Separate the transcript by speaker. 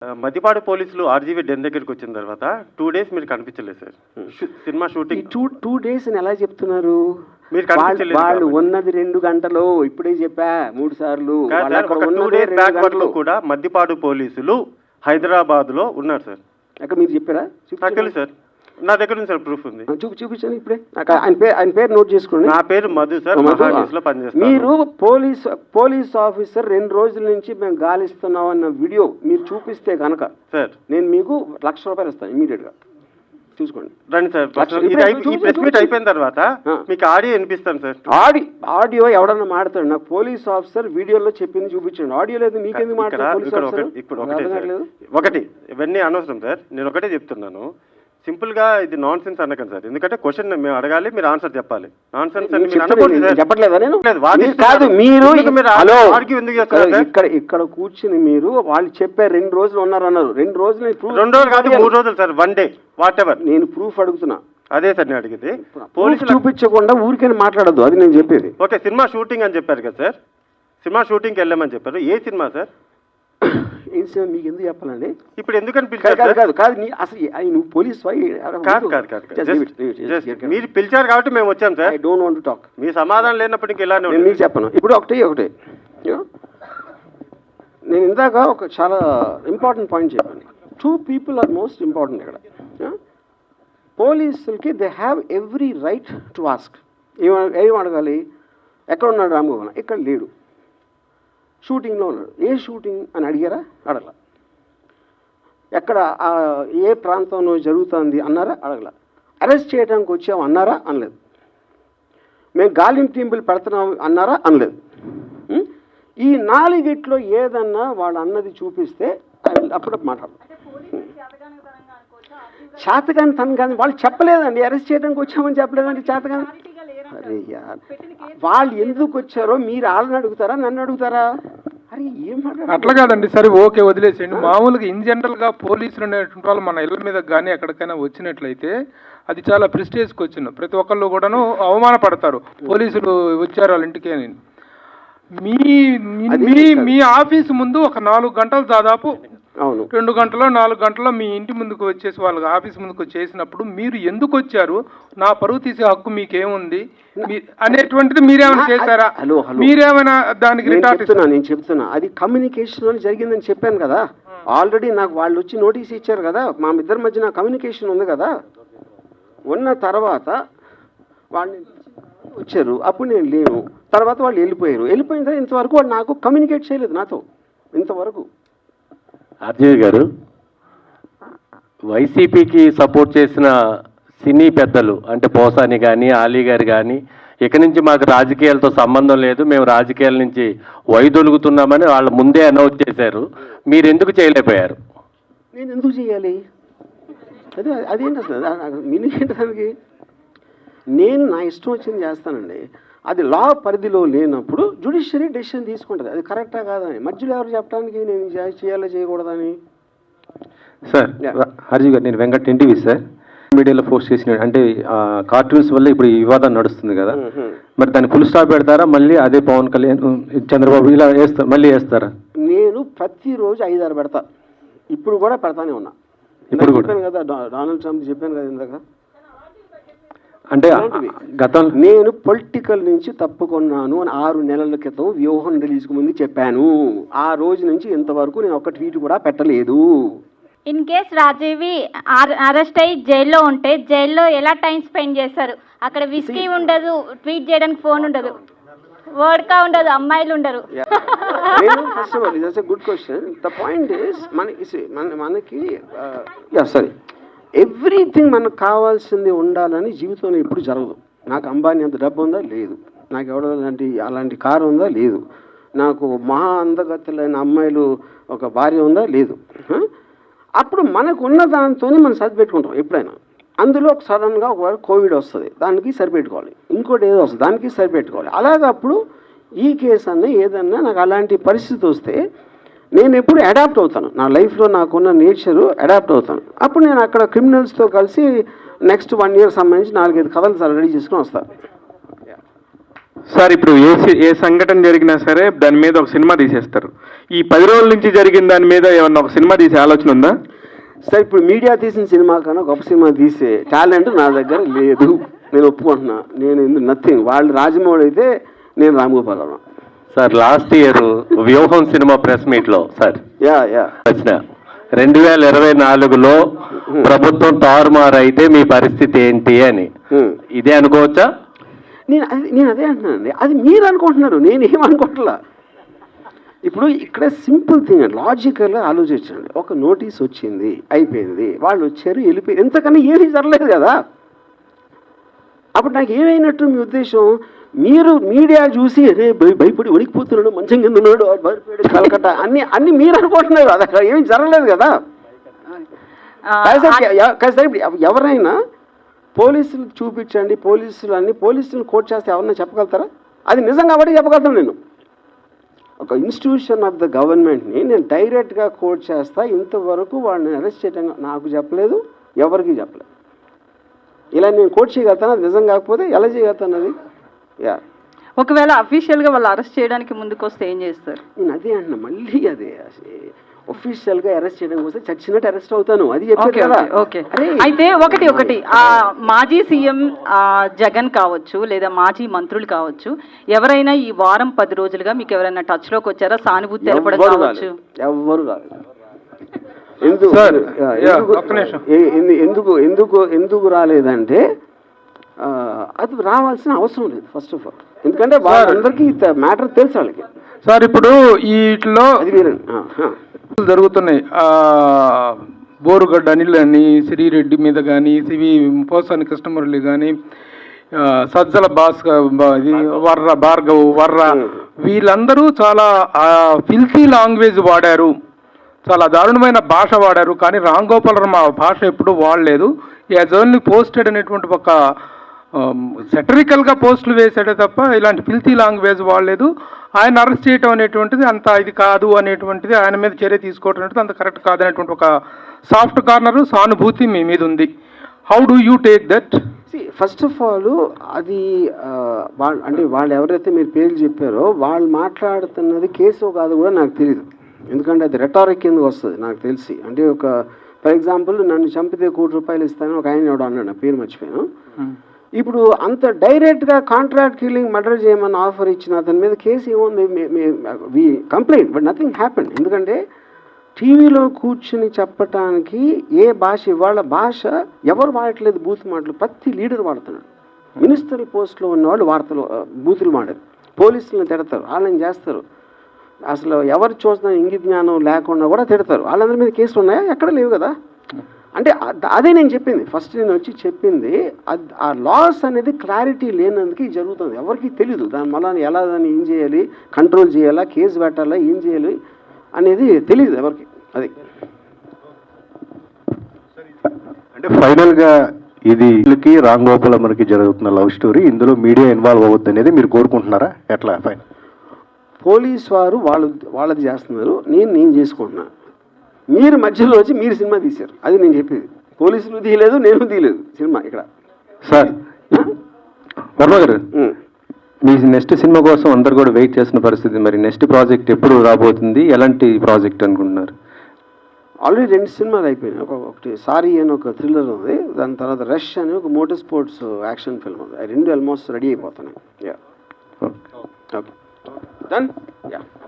Speaker 1: మదిపాడు పోలీసులు RGV den దగ్గరికి వచ్చిన తర్వాత 2 days మీరు కనిపించలేదు సార్. సినిమా షూటింగ్
Speaker 2: 2 days అని ఎలా చెప్తున్నారు?
Speaker 1: మీరు కనిపించలేదు.
Speaker 2: వాళ్ళు ఉన్నది 2 గంటలు. ఇప్పుడే చెప్పా 3 సార్లు.
Speaker 1: ఒక 2 days బ్యాక్ వరకు కూడా మద్దిపాడు పోలీసులు హైదరాబాద్ లో ఉన్నారు సార్.
Speaker 2: అక్కడ మీరు చెప్పారా?
Speaker 1: తెలుసు సార్, నా దగ్గర ఉంది సార్, ప్రూఫ్ ఉంది.
Speaker 2: చూపించండి ఇప్పుడే. ఆయన పేరు నోట్ చేసుకోండి.
Speaker 1: నా పేరు మధు సార్, మహాన్యూస్ లో పనిచేస్తాను.
Speaker 2: మీరు పోలీస్ ఆఫీసర్ 2 రోజుల నుంచి మేము గాలిస్తున్నాం అన్న వీడియో మీరు చూపిస్తే కనుక
Speaker 1: సార్ నేను
Speaker 2: మీకు ₹1,00,000 ఇస్తాను ఇమీడియట్ గా. చూసుకోండి
Speaker 1: రండి సార్. ఈ ప్రెస్ మీట్ అయిపోయిన తర్వాత మీకు ఆడియో వినిపిస్తాను సార్.
Speaker 2: ఆడియో ఎవడన్నా మాడతాడు. నాకు పోలీస్ ఆఫీసర్ వీడియోలో చెప్పింది చూపించండి. ఆడియో లేదు మీకెందుకు మాట్లాడారు?
Speaker 1: ఇప్పుడు ఒకటి ఇవన్నీ అనవసరం సార్. నేను ఒకటే చెప్తున్నాను, సింపుల్ గా ఇది నాన్ సెన్స్ అనకండి సార్. ఎందుకంటే క్వశ్చన్ మేము అడగాలి, మీరు ఆన్సర్ చెప్పాలి. నాన్ సెన్స్ అని
Speaker 2: చెప్పట్లేదా? నేను
Speaker 1: కాదు,
Speaker 2: మీరు ఇక్కడ కూర్చుని మీరు వాళ్ళు చెప్పారు 2 రోజులు ఉన్నారన్నారు. 2 రోజులు
Speaker 1: 2 రోజులు కాదు, 3 రోజులు సార్, 1 day వాట్ ఎవర్.
Speaker 2: నేను ప్రూఫ్ అడుగుతున్నా.
Speaker 1: అదే సార్ నేను అడిగింది.
Speaker 2: పోలీసులు చూపించకుండా ఊరికే మాట్లాడద్దు, అది నేను చెప్పేది.
Speaker 1: ఓకే, సినిమా షూటింగ్ అని చెప్పారు కదా సార్, సినిమా షూటింగ్కి వెళ్ళామని చెప్పారు. ఏ సినిమా సార్?
Speaker 2: ఏం సినిమా మీకు ఎందుకు చెప్పాలండి?
Speaker 1: ఇప్పుడు ఎందుకని పిలిచారు?
Speaker 2: కాదు అసలు నువ్వు పోలీస్
Speaker 1: మీరు పిలిచారు కాబట్టి మేము వచ్చాం sir.
Speaker 2: I don't want to talk.
Speaker 1: మీ సమాధానం లేనప్పుడు ఇంకా ఇలానే
Speaker 2: నేను మీకు చెప్పను. ఇప్పుడు ఒకటే నేను ఇందాక ఒక చాలా ఇంపార్టెంట్ పాయింట్ చెప్పాను. 2 people ఆర్ మోస్ట్ ఇంపార్టెంట్ ఇక్కడ. పోలీసులకి they have every right to ask. ఏం అడగాలి? ఎక్కడ ఉన్నాడు రామగోపాల్? ఇక్కడ లేడు, షూటింగ్లో ఉన్నాడు. ఏ షూటింగ్ అని అడిగారా? అడగల. ఎక్కడ ఏ ప్రాంతంలో జరుగుతుంది అన్నారా? అడగల. అరెస్ట్ చేయడానికి వచ్చాము అన్నారా? అనలేదు. మేము గాలింపు పెడుతున్నాం అన్నారా? అనలేదు. ఈ 4 ఏదన్నా వాళ్ళు అన్నది చూపిస్తే అప్పుడు మాట్లాడతాం. చేతగాని తను కానీ వాళ్ళు చెప్పలేదండి, అరెస్ట్ చేయడానికి వచ్చామని చెప్పలేదండి. చేతగాని అరే యార్, వాళ్ళు ఎందుకు వచ్చారో మీరు వాళ్ళని అడుగుతారా, నన్ను అడుగుతారా? అరే ఏం
Speaker 3: అట్లా కాదండి. సరే ఓకే, వదిలేసేయండి. మామూలుగా ఇన్ జనరల్ గా పోలీసులు అనేటువంటి వాళ్ళు మన ఇళ్ళ మీద కానీ ఎక్కడికైనా వచ్చినట్లయితే అది చాలా ప్రెస్టేజ్ క్వశ్చన్. ప్రతి ఒక్కళ్ళు కూడాను అవమానపడతారు, పోలీసులు వచ్చారు వాళ్ళ ఇంటికి అని. మీ ఆఫీస్ ముందు ఒక 4 గంటలు దాదాపు 2 గంటలో 4 గంటలో మీ ఇంటి ముందుకు వచ్చేసి వాళ్ళ ఆఫీస్ ముందుకు వచ్చేసినప్పుడు మీరు ఎందుకు వచ్చారు, నా పరువు తీసే హక్కు మీకేముంది అనేటువంటిది మీరేమైనా చేశారా? మీరేమైనా దానికి
Speaker 2: నేను చెప్తున్నా అది కమ్యూనికేషన్ జరిగిందని చెప్పాను కదా. ఆల్రెడీ నాకు వాళ్ళు వచ్చి నోటీస్ ఇచ్చారు కదా. మా ఇద్దరి మధ్య కమ్యూనికేషన్ ఉంది కదా. ఉన్న తర్వాత వాళ్ళు వచ్చారు, అప్పుడు నేను లేను. తర్వాత వాళ్ళు వెళ్ళిపోయారు. వెళ్ళిపోయిన తర్వాత ఇంతవరకు వాళ్ళు నాకు కమ్యూనికేట్ చేయలేదు నాతో ఇంతవరకు.
Speaker 4: ఆర్జీవి గారు, వైసీపీకి సపోర్ట్ చేసిన సినీ పెద్దలు అంటే పోసాని కానీ ఆలీ గారు కానీ ఇక నుంచి మాకు రాజకీయాలతో సంబంధం లేదు, మేము రాజకీయాల నుంచి వైదొలుగుతున్నామని వాళ్ళు ముందే అనౌన్స్ చేశారు. మీరు ఎందుకు చేయలేకపోయారు?
Speaker 2: నేను ఎందుకు చేయాలి? అదేంటి అసలు మీనింగ్ ఏంటి దానికి? నేను నా ఇష్టం వచ్చింది చేస్తానండి. అది లా పరిధిలో లేనప్పుడు జ్యుడిషియరీ డెసిషన్ తీసుకుంటుంది. అది కరెక్టా కాదని మధ్యలో ఎవరు చెప్పడానికి నేను చేయాలో చేయకూడదని.
Speaker 5: సార్ హర్జీ గారు, నేను వెంకట్ ఎన్టీవీ సార్. మీడియాలో పోస్ట్ చేసిన అంటే కార్టూన్స్ వల్ల ఇప్పుడు ఈ వివాదం నడుస్తుంది కదా, మరి దాన్ని ఫుల్ స్టాప్ పెడతారా? మళ్ళీ అదే పవన్ కళ్యాణ్ చంద్రబాబు ఇలా మళ్ళీ వేస్తారా?
Speaker 2: నేను ప్రతిరోజు 5-6 పెడతా. ఇప్పుడు కూడా పెడతానే ఉన్నా.
Speaker 5: ఇప్పుడు కూడా
Speaker 2: చెప్పాను కదా, డొనాల్డ్ ట్రంప్ చెప్పాను కదా ఇందాక.
Speaker 5: అంటే గతంలో
Speaker 2: నేను పొలిటికల్ నుంచి తప్పుకున్నాను అని 6 నెలల క్రితం వ్యూహం రిలీజ్కు ముందు చెప్పాను. ఆ రోజు నుంచి ఇంతవరకు నేను ఒక ట్వీట్ కూడా పెట్టలేదు.
Speaker 6: ఇన్ కేస్ రాజీవి అరెస్ట్ అయ్యి జైల్లో ఉంటే జైల్లో ఎలా టైం స్పెండ్ చేస్తారు? అక్కడ విస్కీ ఉండదు, ట్వీట్ చేయడానికి ఫోన్ ఉండదు, వర్డ్కా ఉండదు, అమ్మాయిలు ఉండరు.
Speaker 2: First of all it's good question. The point is మనకి సరే ఎవ్రీథింగ్ మనకు కావాల్సింది ఉండాలని జీవితంలో ఎప్పుడు జరగదు. నాకు అంబానీ అంత డబ్బు ఉందా? లేదు. నాకు ఎవడో అలాంటి కారు ఉందా? లేదు. నాకు మహా అందగతులైన అమ్మాయిలు ఒక భార్య ఉందా? లేదు. అప్పుడు మనకు ఉన్న దాంతో మనం సరిపెట్టుకుంటాం ఎప్పుడైనా. అందులో ఒక సడన్గా ఒకవేళ కోవిడ్ వస్తుంది, దానికి సరిపెట్టుకోవాలి. ఇంకోటి ఏదో వస్తుంది, దానికి సరిపెట్టుకోవాలి. అలాగప్పుడు ఈ కేసు అన్న ఏదన్నా నాకు అలాంటి పరిస్థితి వస్తే నేను ఎప్పుడు అడాప్ట్ అవుతాను. నా లైఫ్లో నాకున్న నేచరు అడాప్ట్ అవుతాను. అప్పుడు నేను అక్కడ క్రిమినల్స్తో కలిసి నెక్స్ట్ 1 year సంబంధించి 4-5 కథలు రెడీ చేసుకుని వస్తాను.
Speaker 7: సార్ ఇప్పుడు ఏ సంఘటన జరిగినా సరే దాని మీద ఒక సినిమా తీసేస్తారు. ఈ 10 రోజుల నుంచి జరిగిన దాని మీద ఏమన్నా ఒక సినిమా తీసే ఆలోచన ఉందా?
Speaker 2: సార్ ఇప్పుడు మీడియా తీసిన సినిమా కన్నా గొప్ప సినిమా తీసే టాలెంట్ నా దగ్గర లేదు, నేను ఒప్పుకుంటున్నా. నేను నథింగ్. వాళ్ళు రాజమౌళి అయితే నేను రామగోపాలరావు.
Speaker 4: సార్ లాస్ట్ ఇయర్ వ్యూహం సినిమా ప్రెస్ మీట్ లో సార్
Speaker 2: యా
Speaker 4: ప్రశ్న 2024లో ప్రభుత్వం తారుమారు అయితే మీ పరిస్థితి ఏంటి అని, ఇదే అనుకోవచ్చా?
Speaker 2: నేను అదే అంటున్నానండి. అది మీరు అనుకుంటున్నారు, నేనేమనుకోవట్లా. ఇప్పుడు ఇక్కడ సింపుల్ థింగ్ అండి, లాజికల్గా ఆలోచించండి. ఒక నోటీస్ వచ్చింది, అయిపోయింది, వాళ్ళు వచ్చారు, వెళ్ళిపోయి, ఎంతకన్నా ఏమీ జరగలేదు కదా. అప్పుడు నాకు ఏమైనట్టు మీ ఉద్దేశం? మీరు మీడియా చూసి అరే భయపడి వణికిపోతున్నాడు, మంచం కింద ఉన్నాడు, భయపడి కలకట్ట అన్ని మీరు అనుకుంటున్నారు. అది అక్కడ ఏమీ జరగలేదు కదా. ఇప్పుడు ఎవరైనా పోలీసులు చూపించండి, పోలీసులు కోట్ చేస్తే ఎవరన్నా చెప్పగలుగుతారా? అది నిజం కాబట్టి చెప్పగలుగుతాను. నేను ఒక ఇన్స్టిట్యూషన్ ఆఫ్ ద గవర్నమెంట్ని నేను డైరెక్ట్గా కోట్ చేస్తా. ఇంతవరకు వాళ్ళని అరెస్ట్ చేయడం నాకు చెప్పలేదు, ఎవరికి చెప్పలేదు. ఇలా నేను కోట్ చేయగలుగుతాను. అది నిజం కాకపోతే ఎలా చేయగలుగుతాను? అది
Speaker 8: ఒకవేళ అఫీషియల్గా వాళ్ళు అరెస్ట్ చేయడానికి ముందుకు వస్తే ఏం చేస్తారు?
Speaker 2: నేను అదే అంటున్నా, మళ్ళీ అదే ఒఫీషియల్గా అరెస్ట్ చేయడం కోసం చచ్చినట్టు అరెస్ట్ అవుతాను. అది చెప్పాను కదా.
Speaker 8: ఓకే. అయితే ఒకటి మాజీ సీఎం జగన్ కావచ్చు, లేదా మాజీ మంత్రులు కావచ్చు, ఎవరైనా ఈ వారం 10 రోజులుగా మీకు ఎవరైనా టచ్ లోకి వచ్చారా? సానుభూతి తెలపడం కావచ్చు?
Speaker 2: ఎవ్వరు రాలేదు. ఎందుకు రాలేదంటే అది రావాల్సిన అవసరం లేదు ఫస్ట్ ఆఫ్ ఆల్. ఎందుకంటే వాళ్ళందరికీ మ్యాటర్ తెలుసు వాళ్ళకి.
Speaker 3: సార్ ఇప్పుడు వీటిలో
Speaker 2: అది వేరే
Speaker 3: జరుగుతున్నాయి. బోరుగడ్డ అనిల్ అని, శ్రీరెడ్డి మీద కానీ, పోసాని కృష్ణమురళి కానీ, సజ్జల భార్గవ్ వర్ర, వీళ్ళందరూ చాలా ఫిల్తీ లాంగ్వేజ్ వాడారు, చాలా దారుణమైన భాష వాడారు. కానీ రామ్ గోపాల్ వర్మ భాష ఎప్పుడూ వాడలేదు. యాజ్ ఓన్లీ పోస్టెడ్ అనేటువంటి ఒక సెటరికల్గా పోస్టులు వేసాడే తప్ప ఇలాంటి ఫిల్తీ లాంగ్వేజ్ వాడలేదు. ఆయన అరెస్ట్ చేయటం అనేటువంటిది అంత ఇది కాదు అనేటువంటిది, ఆయన మీద చర్య తీసుకోవటం అనేది అంత కరెక్ట్ కాదనేటువంటి ఒక సాఫ్ట్ కార్నర్ సానుభూతి మీ మీద ఉంది. How do you take that?
Speaker 2: First of all అది వాళ్ళు ఎవరైతే మీరు పేర్లు చెప్పారో వాళ్ళు మాట్లాడుతున్నది కేసు కాదు కూడా నాకు తెలియదు. ఎందుకంటే అది రెటారిక్ కిందకు వస్తుంది నాకు తెలిసి. అంటే ఒక ఫర్ ఎగ్జాంపుల్ నన్ను చంపితే ₹1,00,00,000 ఇస్తాను ఒక ఆయన ఎవడో అన్నాడు, నా పేరు మర్చిపోయాను. ఇప్పుడు అంత డైరెక్ట్గా కాంట్రాక్ట్ కిల్లింగ్ మర్డర్ చేయమని ఆఫర్ ఇచ్చిన అతని మీద కేసు ఏముంది? వి కంప్లైంట్ బట్ నథింగ్ హ్యాపెన్. ఎందుకంటే టీవీలో కూర్చుని చెప్పటానికి ఏ భాష, ఇవాళ భాష ఎవరు వాడట్లేదు, బూత్ మాటలు ప్రతి లీడర్ వాడుతున్నాడు. మినిస్టర్ పోస్ట్లో ఉన్నవాళ్ళు బూతులు మాడారు, పోలీసులను తిడతారు, వాళ్ళని చేస్తారు. అసలు ఎవరు చూసిన ఇంగిత జ్ఞానం లేకుండా కూడా తిడతారు. వాళ్ళందరి మీద కేసులు ఉన్నాయా? ఎక్కడ లేవు కదా. అంటే అదే నేను చెప్పింది, ఫస్ట్ నేను వచ్చి చెప్పింది ఆ లాస్ అనేది క్లారిటీ లేనందుకు ఇది జరుగుతుంది. ఎవరికి తెలియదు దాని మళ్ళీ ఎలా దాన్ని ఏం చేయాలి, కంట్రోల్ చేయాలా, కేసు పెట్టాలా, ఏం చేయాలి అనేది తెలియదు ఎవరికి. అది
Speaker 9: అంటే ఫైనల్గా ఇది రామ్ గోపాల్ వర్మకి జరుగుతున్న లవ్ స్టోరీ, ఇందులో మీడియా ఇన్వాల్వ్ అవ్వద్దు అనేది మీరు కోరుకుంటున్నారా? ఎట్లా ఫైనల్?
Speaker 2: పోలీస్ వారు వాళ్ళది చేస్తున్నారు, నేను చేసుకుంటున్నా. మీరు మధ్యలో వచ్చి మీరు సినిమా తీశారు, అది నేను చెప్పేది. పోలీసులు తీయలేదు, నేను తీయలేదు సినిమా ఇక్కడ.
Speaker 5: సార్ వర్మ గారు, మీ నెక్స్ట్ సినిమా కోసం అందరు కూడా వెయిట్ చేస్తున్న పరిస్థితి. మరి నెక్స్ట్ ప్రాజెక్ట్ ఎప్పుడు రాబోతుంది? ఎలాంటి ప్రాజెక్ట్ అనుకుంటున్నారు?
Speaker 2: ఆల్రెడీ 2 సినిమాలు అయిపోయినాయి. ఒకటి సారీ అని ఒక థ్రిల్లర్ ఉంది, దాని తర్వాత రష్ అని ఒక మోటార్ స్పోర్ట్స్ యాక్షన్ ఫిల్మ్ ఉంది. 2 ఆల్మోస్ట్ రెడీ అయిపోతున్నాయి. Okay done.